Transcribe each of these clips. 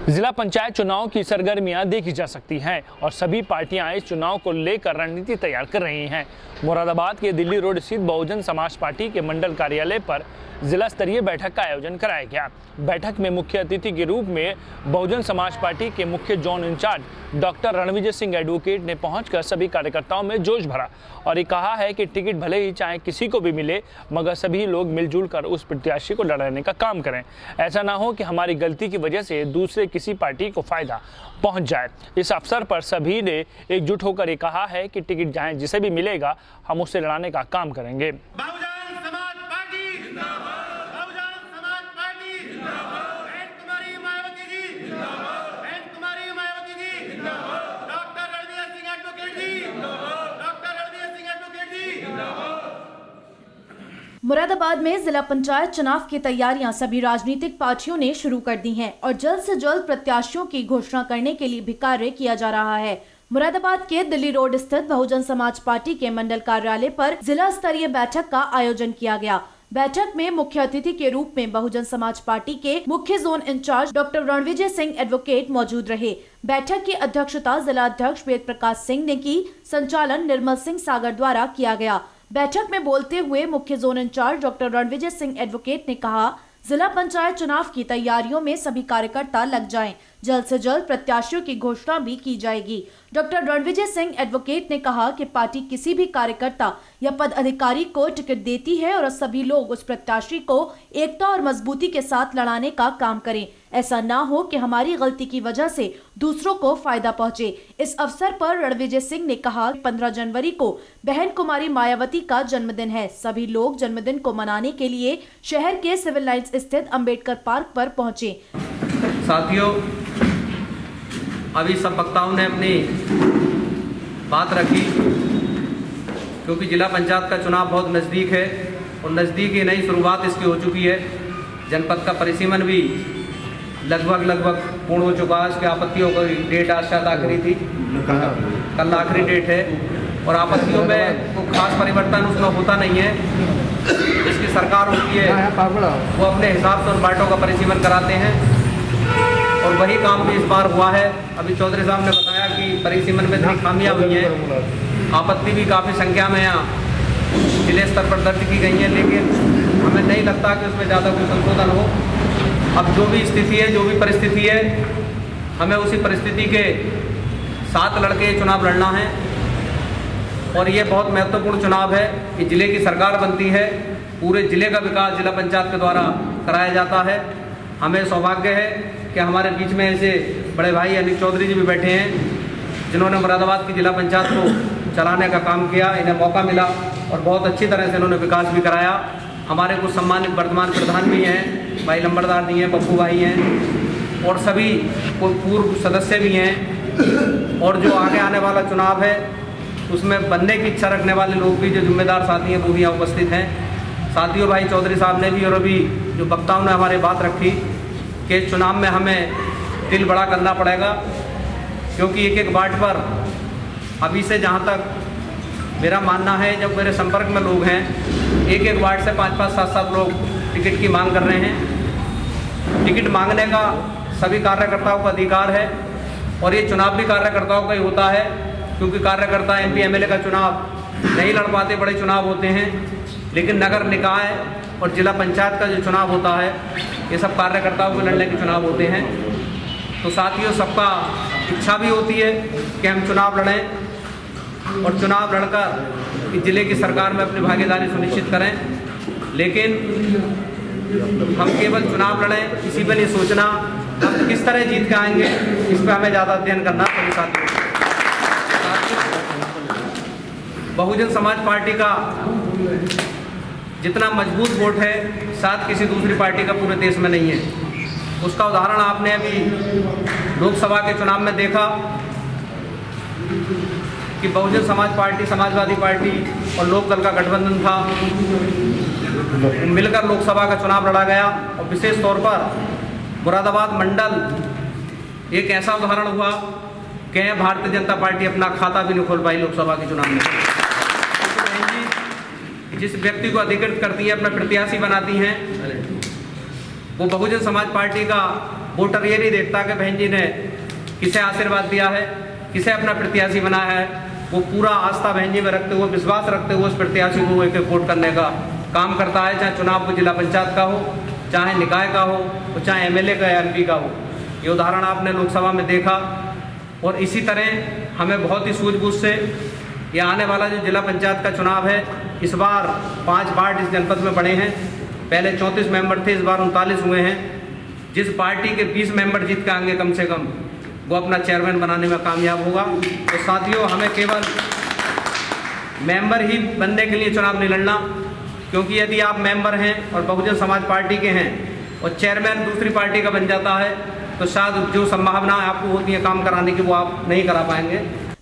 जिला पंचायत चुनाव की सरगर्मियां देखी जा सकती हैं और सभी पार्टियां इस चुनाव को लेकर रणनीति तैयार कर रही हैं। मुरादाबाद के दिल्ली रोड स्थित बहुजन समाज पार्टी के मंडल कार्यालय पर जिला स्तरीय बैठक का आयोजन कराया गया। बैठक में मुख्य अतिथि के रूप में बहुजन समाज पार्टी के मुख्य zone incharge doctor Ranvijay Singh advocate ने पहुंचकर सभी कार्यकर्ताओं में जोश भरा और ये कहा है कि टिकट भले ही चाहे किसी को भी मिले, मगर सभी लोग मिलजुल कर उस प्रत्याशी को लड़ाने का काम करें। ऐसा ना हो कि हमारी गलती की वजह से दूसरे किसी पार्टी को फायदा पहुंच जाए। इस अवसर पर सभी ने एकजुट होकर ये कहा है कि टिकट चाहे जिसे भी मिलेगा, हम उससे लड़ाने का काम करेंगे। मुरादाबाद में जिला पंचायत चुनाव की तैयारियां सभी राजनीतिक पार्टियों ने शुरू कर दी हैं और जल्द से जल्द प्रत्याशियों की घोषणा करने के लिए भी कार्य किया जा रहा है। मुरादाबाद के दिल्ली रोड स्थित बहुजन समाज पार्टी के मंडल कार्यालय पर जिला स्तरीय बैठक का आयोजन किया गया। बैठक में मुख्य अतिथि के रूप में बहुजन समाज पार्टी के मुख्य zone incharge doctor Ranvijay Singh advocate मौजूद रहे। बैठक की अध्यक्षता जिला अध्यक्ष वेद प्रकाश सिंह ने की, संचालन निर्मल सिंह सागर द्वारा किया गया। बैठक में बोलते हुए मुख्य zone incharge doctor Ranvijay Singh advocate ने कहा, जिला पंचायत चुनाव की तैयारियों में सभी कार्यकर्ता लग जाएं। जल्द से जल्द प्रत्याशियों की घोषणा भी की जाएगी। डॉक्टर रणविजय सिंह एडवोकेट ने कहा कि पार्टी किसी भी कार्यकर्ता या पद अधिकारी को टिकट देती है और सभी लोग उस प्रत्याशी को एकता और मजबूती के साथ लड़ाने का काम करें। ऐसा ना हो कि हमारी गलती की वजह से दूसरों को फायदा पहुंचे। इस अवसर पर रणविजय सिंह ने कहा, 15 जनवरी को बहन कुमारी मायावती का जन्मदिन है। सभी लोग जन्मदिन को मनाने के लिए शहर के सिविल लाइंस स्थित अंबेडकर पार्क पर पहुंचे। साथियों, अभी सब वक्ताओं ने अपनी बात रखी, क्योंकि जिला पंचायत का चुनाव बहुत नज़दीक है और नज़दीक ही नई शुरुआत इसकी हो चुकी है। जनपद का परिसीमन भी लगभग पूर्ण हो चुका है। इसकी आपत्तियों की डेट आज शायद आखिरी थी, कल आखिरी डेट है और आपत्तियों में कोई खास परिवर्तन उसमें होता नहीं है। इसकी सरकार होती है, वो अपने हिसाब से उन बांटों का परिसीमन कराते हैं और वही काम भी इस बार हुआ है। अभी चौधरी साहब ने बताया कि परिसीमन में इतनी खामियां हुई हैं, आपत्ति भी काफ़ी संख्या में यहाँ जिले स्तर पर दर्ज की गई हैं, लेकिन हमें नहीं लगता कि उसमें ज़्यादा कोई संशोधन हो। अब जो भी स्थिति है, जो भी परिस्थिति है, हमें उसी परिस्थिति के साथ लड़के चुनाव लड़ना है और ये बहुत महत्वपूर्ण चुनाव है कि जिले की सरकार बनती है, पूरे जिले का विकास जिला पंचायत के द्वारा कराया जाता है। हमें सौभाग्य है कि हमारे बीच में ऐसे बड़े भाई अनिल चौधरी जी भी बैठे हैं, जिन्होंने मुरादाबाद की जिला पंचायत को चलाने का काम किया। इन्हें मौका मिला और बहुत अच्छी तरह से इन्होंने विकास भी कराया। हमारे कुछ सम्मानित वर्तमान प्रधान भी हैं, भाई लंबरदार जी हैं, पप्पू भाई हैं और सभी पूर्व सदस्य भी हैं। और जो आगे आने वाला चुनाव है उसमें बनने की इच्छा रखने वाले लोग भी, जो जिम्मेदार साथी हैं, वो भी यहाँ उपस्थित हैं। साथियों, भाई चौधरी साहब ने भी और अभी जो वक्ताओं ने हमारी बात रखी कि चुनाव में हमें दिल बड़ा करना पड़ेगा, क्योंकि एक एक वार्ड पर अभी से जहाँ तक मेरा मानना है, जब मेरे संपर्क में लोग हैं, एक एक वार्ड से 5-5, 7-7 लोग टिकट की मांग कर रहे हैं। टिकट मांगने का सभी कार्यकर्ताओं का अधिकार है और ये चुनाव भी कार्यकर्ताओं का ही होता है, क्योंकि कार्यकर्ता MP MLA का चुनाव नहीं लड़ पाते, बड़े चुनाव होते हैं, लेकिन नगर निकाय और जिला पंचायत का जो चुनाव होता है, ये सब कार्यकर्ताओं के लड़ने के चुनाव होते हैं। तो साथियों, सबका इच्छा भी होती है कि हम चुनाव लड़ें और चुनाव लड़कर इस जिले की सरकार में अपनी भागीदारी सुनिश्चित करें, लेकिन हम केवल चुनाव लड़ें इसी पर नहीं सोचना हम किस तरह जीत के आएंगे, इस पर हमें ज़्यादा अध्ययन करना सभी साथियों। बहुजन समाज पार्टी का जितना मजबूत वोट है, शायद किसी दूसरी पार्टी का पूरे देश में नहीं है। उसका उदाहरण आपने अभी लोकसभा के चुनाव में देखा कि बहुजन समाज पार्टी, समाजवादी पार्टी और लोक दल का गठबंधन था, मिलकर लोकसभा का चुनाव लड़ा गया। और विशेष तौर पर मुरादाबाद मंडल एक ऐसा उदाहरण हुआ कि भारतीय जनता पार्टी अपना खाता भी नहीं खोल पाई लोकसभा के चुनाव में। जिस व्यक्ति को अधिकृत करती है, अपना प्रत्याशी बनाती हैं, वो बहुजन समाज पार्टी का वोटर ये नहीं देखता कि बहन जी ने किसे आशीर्वाद दिया है, किसे अपना प्रत्याशी बनाया है। वो पूरा आस्था बहन जी में रखते हुए, विश्वास रखते हुए उस प्रत्याशी को एक वोट करने का काम करता है, चाहे चुनाव को जिला पंचायत का हो, चाहे निकाय का हो, और चाहे एमएलए का या एमपी का हो। ये उदाहरण आपने लोकसभा में देखा। और इसी तरह हमें बहुत ही सूझबूझ से ये आने वाला जो जिला पंचायत का चुनाव है, इस बार 5 वार्ड इस जनपद में बने हैं। पहले 34 मेंबर थे, इस बार 39 हुए हैं। जिस पार्टी के 20 मेंबर जीत के आएंगे कम से कम, वो अपना चेयरमैन बनाने में कामयाब होगा। तो साथियों, हमें केवल मेंबर ही बनने के लिए चुनाव नहीं लड़ना, क्योंकि यदि आप मेंबर हैं और बहुजन समाज पार्टी के हैं और चेयरमैन दूसरी पार्टी का बन जाता है, तो शायद जो संभावना आपको होती है काम कराने की, वो आप नहीं करा पाएंगे।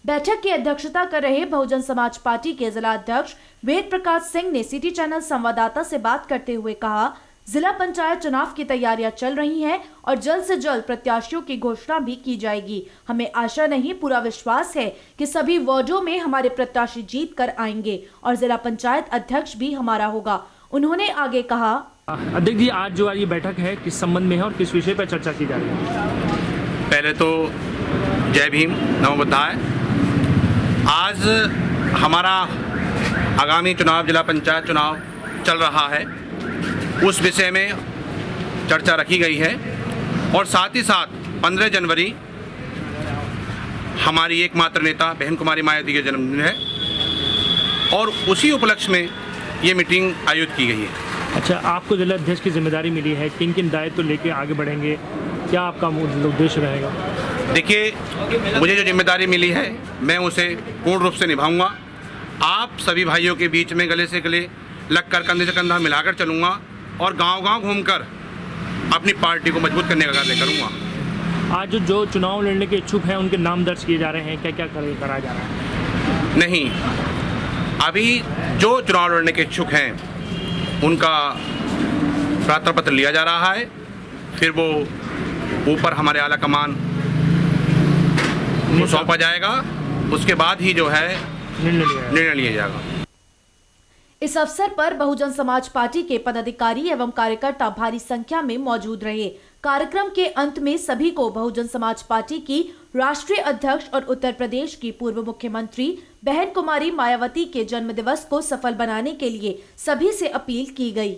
बैठक की अध्यक्षता कर रहे बहुजन समाज पार्टी के जिला अध्यक्ष वेद प्रकाश सिंह ने सिटी चैनल संवाददाता से बात करते हुए कहा, जिला पंचायत चुनाव की तैयारियां चल रही हैं और जल्द से जल्द प्रत्याशियों की घोषणा भी की जाएगी। हमें आशा नहीं, पूरा विश्वास है कि सभी वार्डों में हमारे प्रत्याशी जीत कर आएंगे और जिला पंचायत अध्यक्ष भी हमारा होगा। उन्होंने आगे कहा, अध्यक्ष जी, आज जो ये बैठक है किस संबंध में है और किस विषय पर चर्चा की जा रही है? पहले तो जय भीम, नमो बुद्धाय। आज हमारा आगामी चुनाव, जिला पंचायत चुनाव चल रहा है, उस विषय में चर्चा रखी गई है। और साथ ही साथ 15 जनवरी हमारी एकमात्र नेता बहन कुमारी मायावती का जन्मदिन है और उसी उपलक्ष्य में ये मीटिंग आयोजित की गई है। अच्छा, आपको जिला अध्यक्ष की जिम्मेदारी मिली है, किन किन दायित्व तो लेके आगे बढ़ेंगे, क्या आपका मूल उद्देश्य रहेगा? देखिए, मुझे जो जिम्मेदारी मिली है मैं उसे पूर्ण रूप से निभाऊंगा। आप सभी भाइयों के बीच में गले से गले लगकर, कंधे से कंधा मिलाकर चलूँगा और गांव-गांव घूमकर अपनी पार्टी को मजबूत करने का कार्य करूँगा। आज जो चुनाव लड़ने के इच्छुक हैं उनके नाम दर्ज किए जा रहे हैं, क्या क्या कराया जा रहा है? नहीं, अभी जो चुनाव लड़ने के इच्छुक हैं उनका प्रार्थना पत्र लिया जा रहा है, फिर वो ऊपर हमारे आला कमान को सौंपा जाएगा, उसके बाद ही जो है निर्णय लिया जाएगा। इस अवसर पर बहुजन समाज पार्टी के पदाधिकारी एवं कार्यकर्ता भारी संख्या में मौजूद रहे। कार्यक्रम के अंत में सभी को बहुजन समाज पार्टी की राष्ट्रीय अध्यक्ष और उत्तर प्रदेश की पूर्व मुख्यमंत्री बहन कुमारी मायावती के जन्मदिवस को सफल बनाने के लिए सभी से अपील की गई।